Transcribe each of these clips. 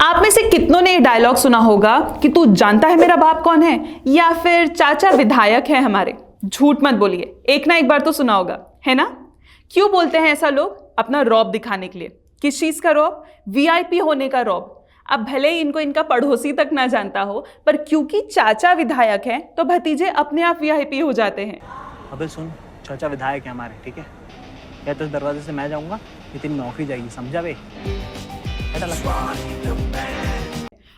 आप में से कितनों ने ये डायलॉग सुना होगा कि तू जानता है मेरा बाप कौन है, या फिर चाचा विधायक है हमारे। झूठ मत बोलिए, एक ना एक बार तो सुना होगा, है ना। क्यों बोलते हैं ऐसा लोग? अपना रौब दिखाने के लिए। किस चीज का रौब? वीआईपी होने का रौब। अब भले ही इनको इनका पड़ोसी तक ना जानता हो, पर क्योंकि चाचा विधायक है तो भतीजे अपने आप वीआईपी हो जाते हैं। अबे सुन, चाचा विधायक है हमारे, ठीक है? या तो इस दरवाजे से मैं जाऊंगा, ये तेरी नौकरी जाएगी, समझा बे?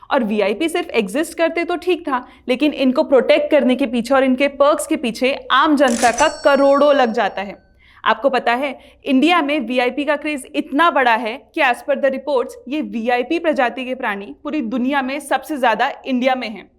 और वीआईपी सिर्फ एग्जिस्ट करते तो ठीक था, लेकिन इनको प्रोटेक्ट करने के पीछे और इनके पर्क्स के पीछे आम जनता का करोड़ों लग जाता है। आपको पता है, इंडिया में वीआईपी का क्रेज इतना बड़ा है कि एज पर द रिपोर्ट्स ये वीआईपी प्रजाति के प्राणी पूरी दुनिया में सबसे ज्यादा इंडिया में हैं।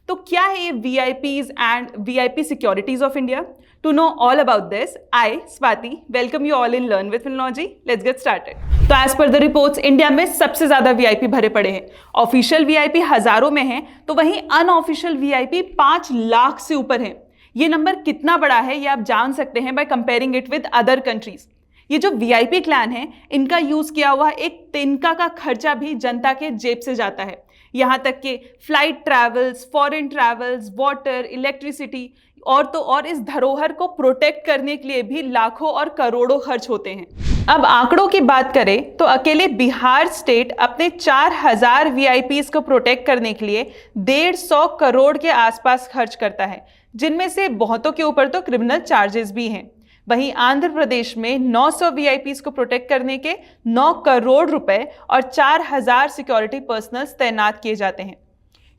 तो क्या है ये VIPs and VIP securities of India? To know all about this, I Swati welcome you all in learn with Filmology. Let's get started. तो as per the reports India में सबसे ज्यादा वीआईपी भरे पड़े हैं। ऑफिशियल वीआईपी हजारों में है, तो वहीं अनऑफिशियल वीआईपी 5 लाख से ऊपर है। ये नंबर कितना बड़ा है ये आप जान सकते हैं by comparing it with other countries. ये जो वीआईपी क्लैन है, इनका यूज किया हुआ एक तिनका का खर्चा भी जनता के जेब से जाता है। यहाँ तक कि flight travels, foreign travels, water, electricity और तो और इस धरोहर को प्रोटेक्ट करने के लिए भी लाखों और करोड़ों खर्च होते हैं। अब आंकड़ों की बात करें तो अकेले बिहार स्टेट अपने 4000 वीआईपीज को प्रोटेक्ट करने के लिए 150 करोड़ के आसपास खर्च करता है, जिनमें से बहुतों के ऊपर तो क्रिमिनल चार्जेस भी हैं। वहीं आंध्र प्रदेश में 900 वीआईपीज को प्रोटेक्ट करने के 9 करोड़ रुपए और 4000 सिक्योरिटी पर्सनल्स तैनात किए जाते हैं।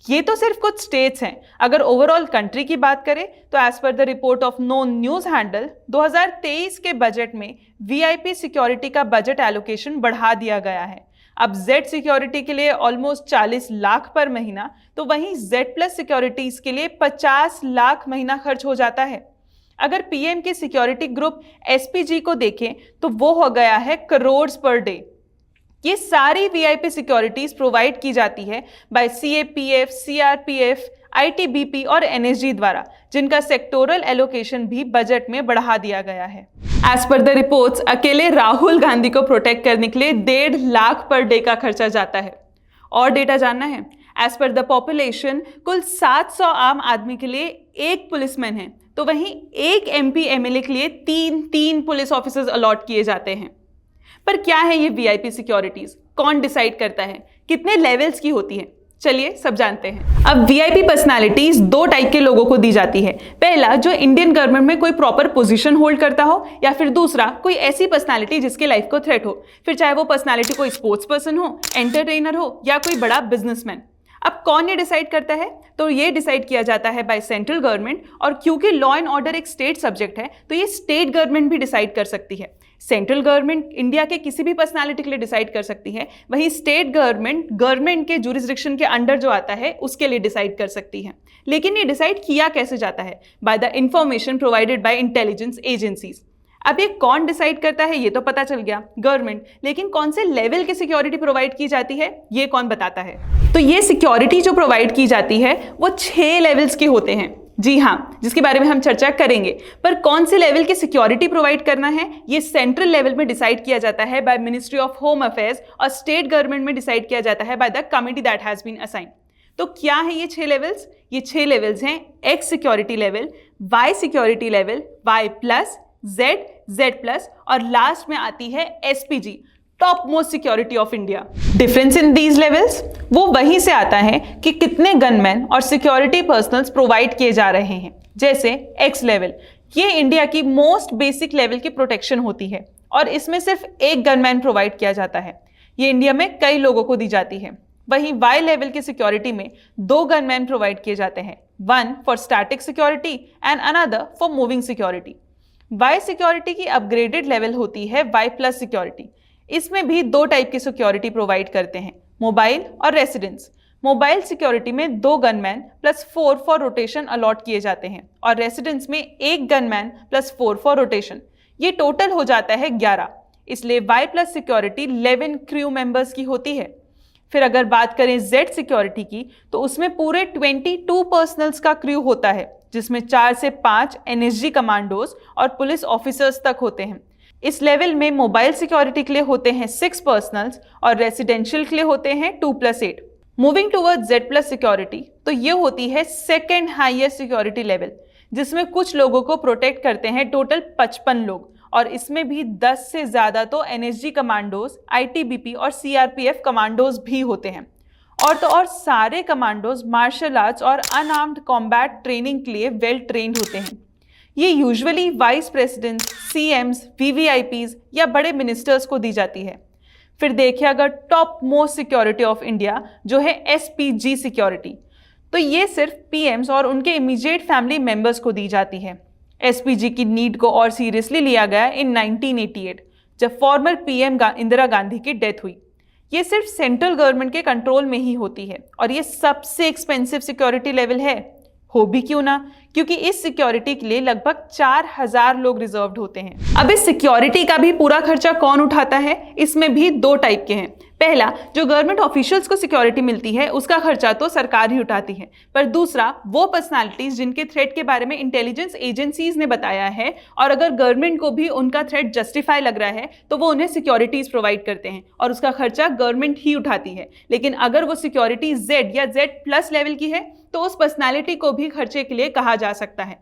ये तो सिर्फ कुछ स्टेट्स हैं। अगर ओवरऑल कंट्री की बात करें तो as per the report of known news handle 2023 के बजट में वीआईपी सिक्योरिटी का बजट एलोकेशन बढ़ा दिया गया है। अब जेड सिक्योरिटी के लिए ऑलमोस्ट 40 लाख पर महीना, तो वहीं जेड प्लस सिक्योरिटीज के लिए 50 लाख महीना खर्च हो जाता है। अगर पीएम के सिक्योरिटी ग्रुप एसपीजी को देखें तो वो हो गया है करोड़ पर डे। ये सारी वीआईपी सिक्योरिटीज प्रोवाइड की जाती है बाय सीएपीएफ, सीआरपीएफ, आईटीबीपी और एनएसजी द्वारा, जिनका सेक्टोरल एलोकेशन भी बजट में बढ़ा दिया गया है। एज पर द रिपोर्ट्स अकेले राहुल गांधी को प्रोटेक्ट करने के लिए 1.5 लाख पर डे का खर्चा जाता है। और डेटा जानना है? एज पर द पॉपुलेशन कुल 700 आम आदमी के लिए एक पुलिसमैन है, तो वहीं एक एमपी एमएलए के लिए 3 पुलिस ऑफिसर्स अलॉट किए जाते हैं। पर क्या है ये वीआईपी सिक्योरिटीज? कौन डिसाइड करता है? कितने लेवल्स की होती है? चलिए सब जानते हैं। अब वीआईपी पर्सनालिटीज 2 टाइप के लोगों को दी जाती है। पहला, जो इंडियन गवर्नमेंट में कोई प्रॉपर पोजीशन होल्ड करता हो, या फिर दूसरा, कोई ऐसी पर्सनालिटी जिसके लाइफ को थ्रेट हो, फिर चाहे वो पर्सनालिटी कोई स्पोर्ट्स पर्सन हो, एंटरटेनर हो या कोई बड़ा बिजनेसमैन। अब कौन ये डिसाइड करता है? तो ये डिसाइड किया जाता है बाय सेंट्रल गवर्नमेंट, और क्योंकि लॉ एंड ऑर्डर एक स्टेट सब्जेक्ट है तो ये स्टेट गवर्नमेंट भी डिसाइड कर सकती है। सेंट्रल गवर्नमेंट इंडिया के किसी भी पर्सनालिटी के लिए डिसाइड कर सकती है, वहीं स्टेट गवर्नमेंट के जुरिस्डिक्शन के अंडर जो आता है उसके लिए डिसाइड कर सकती है। लेकिन ये डिसाइड किया कैसे जाता है? By the information provided by intelligence agencies. अब ये कौन डिसाइड करता है ये तो पता चल गया, गवर्नमेंट, लेकिन कौन से लेवल की सिक्योरिटी प्रोवाइड की जाती है ये कौन बताता है? तो ये सिक्योरिटी जो प्रोवाइड की जाती है वो 6 लेवल्स के होते हैं। जी हाँ, जिसके बारे में हम चर्चा करेंगे। पर कौन से लेवल की सिक्योरिटी प्रोवाइड करना है ये सेंट्रल लेवल में डिसाइड किया जाता है by ministry of home affairs, और स्टेट गवर्नमेंट में डिसाइड किया जाता है by the committee that has been assigned. तो क्या है ये 6 लेवल्स? ये 6 लेवल्स हैं X security level, Y security level, Y plus, Z, Z plus, और लास्ट में आती है SPG, top most security of India. Difference in these levels वो वहीं से आता है कि कितने गनमैन और सिक्योरिटी पर्सनल्स प्रोवाइड किए जा रहे हैं। जैसे एक्स लेवल, ये इंडिया की मोस्ट बेसिक लेवल की प्रोटेक्शन होती है और इसमें सिर्फ एक गनमैन प्रोवाइड किया जाता है। ये इंडिया में कई लोगों को दी जाती है। वहीं वाई लेवल की सिक्योरिटी में 2 गनमैन प्रोवाइड किए जाते हैं, one for static security and another for moving security. Y security की अपग्रेडेड लेवल होती है वाई प्लस सिक्योरिटी। इसमें भी 2 टाइप की सिक्योरिटी प्रोवाइड करते हैं, मोबाइल और रेसिडेंस। मोबाइल सिक्योरिटी में 2 gunman plus 4 for rotation allot किए जाते हैं, और रेसिडेंस में 1 गनमैन प्लस 4 फॉर रोटेशन। ये टोटल हो जाता है 11। इसलिए Y plus security 11 crew members की होती है। फिर अगर बात करें जेड सिक्योरिटी की तो उसमें पूरे 22 पर्सनल्स का क्रू होता है, जिसमें 4 से 5 एनएसजी कमांडोज और पुलिस ऑफिसर्स तक होते हैं। इस लेवल में मोबाइल सिक्योरिटी के लिए होते हैं 6 पर्सनल्स और रेसिडेंशियल के लिए होते हैं 2+8। मूविंग टूवर्ड्स Z+ सिक्योरिटी, तो ये होती है सेकेंड हाईएस्ट सिक्योरिटी लेवल, जिसमें कुछ लोगों को प्रोटेक्ट करते हैं टोटल 55 लोग, और इसमें भी 10 से ज़्यादा तो NSG कमांडोज, ITBP और CRPF कमांडोज भी होते हैं। और तो और सारे कमांडोज मार्शल आर्ट्स और अनआर्म्ड कॉम्बैट ट्रेनिंग के लिए वेल ट्रेंड होते हैं। ये usually vice presidents, CMs, VVIPs या बड़े मिनिस्टर्स को दी जाती है। फिर देखिए अगर top most security of India जो है SPG सिक्योरिटी, तो ये सिर्फ PMs और उनके इमीडिएट फैमिली मेंबर्स को दी जाती है। SPG की नीड को और सीरियसली लिया गया इन 1988 जब फॉर्मर PM इंदिरा गांधी की डेथ हुई। ये सिर्फ सेंट्रल गवर्नमेंट के कंट्रोल में ही होती है और ये सबसे एक्सपेंसिव सिक्योरिटी लेवल है। हो भी क्यों ना, क्योंकि इस सिक्योरिटी के लिए लगभग 4000 लोग रिजर्व्ड होते हैं। अब इस सिक्योरिटी का भी पूरा खर्चा कौन उठाता है? इसमें भी 2 टाइप के हैं। पहला, जो गवर्नमेंट ऑफिशियल्स को सिक्योरिटी मिलती है उसका खर्चा तो सरकार ही उठाती है, पर दूसरा वो पर्सनालिटीज जिनके थ्रेट के बारे में इंटेलिजेंस एजेंसीज ने बताया है और अगर गवर्नमेंट को भी उनका थ्रेट जस्टिफाई लग रहा है तो वो उन्हें सिक्योरिटीज प्रोवाइड करते हैं और उसका खर्चा गवर्नमेंट ही उठाती है। लेकिन अगर वो सिक्योरिटी Z या Z+ लेवल की है तो उस पर्सनालिटी को भी खर्चे के लिए कहा जा सकता है।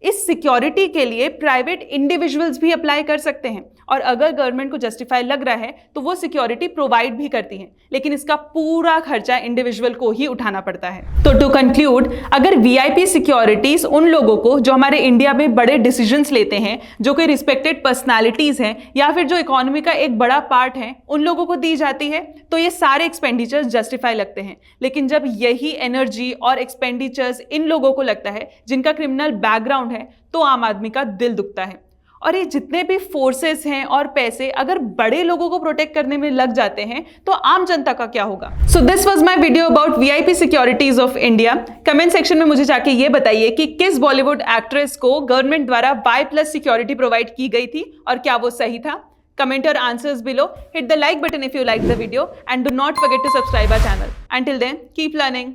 इस सिक्योरिटी के लिए प्राइवेट इंडिविजुअल्स भी अप्लाई कर सकते हैं और अगर गवर्नमेंट को जस्टिफाई लग रहा है तो वो सिक्योरिटी प्रोवाइड भी करती है, लेकिन इसका पूरा खर्चा इंडिविजुअल को ही उठाना पड़ता है। तो टू कंक्लूड, अगर VIP सिक्योरिटीज उन लोगों को जो हमारे इंडिया में बड़े डिसीजंस लेते हैं, जो कोई रिस्पेक्टेड पर्सनालिटीज हैं या फिर जो इकोनॉमी का एक बड़ा पार्ट है, उन लोगों को दी जाती है तो ये सारे एक्सपेंडिचर्स जस्टिफाई लगते हैं। लेकिन जब यही एनर्जी और एक्सपेंडिचर्स इन लोगों को लगता है जिनका क्रिमिनल बैकग्राउंड है, तो आम आदमी का दिल दुखता है। और ये जितने भी फोर्सेस हैं और पैसे अगर बड़े लोगों को प्रोटेक्ट करने में लग जाते हैं तो आम जनता का क्या होगा? So this was my video about VIP securities of India. Comment section में मुझे जाके ये बताइए कि किस बॉलीवुड एक्ट्रेस को गवर्नमेंट द्वारा Y+ सिक्योरिटी प्रोवाइड की गई थी और क्या वो सही था? Comment your answers below. Hit the like button if you liked the video and do not forget to subscribe our channel. Until then, keep learning.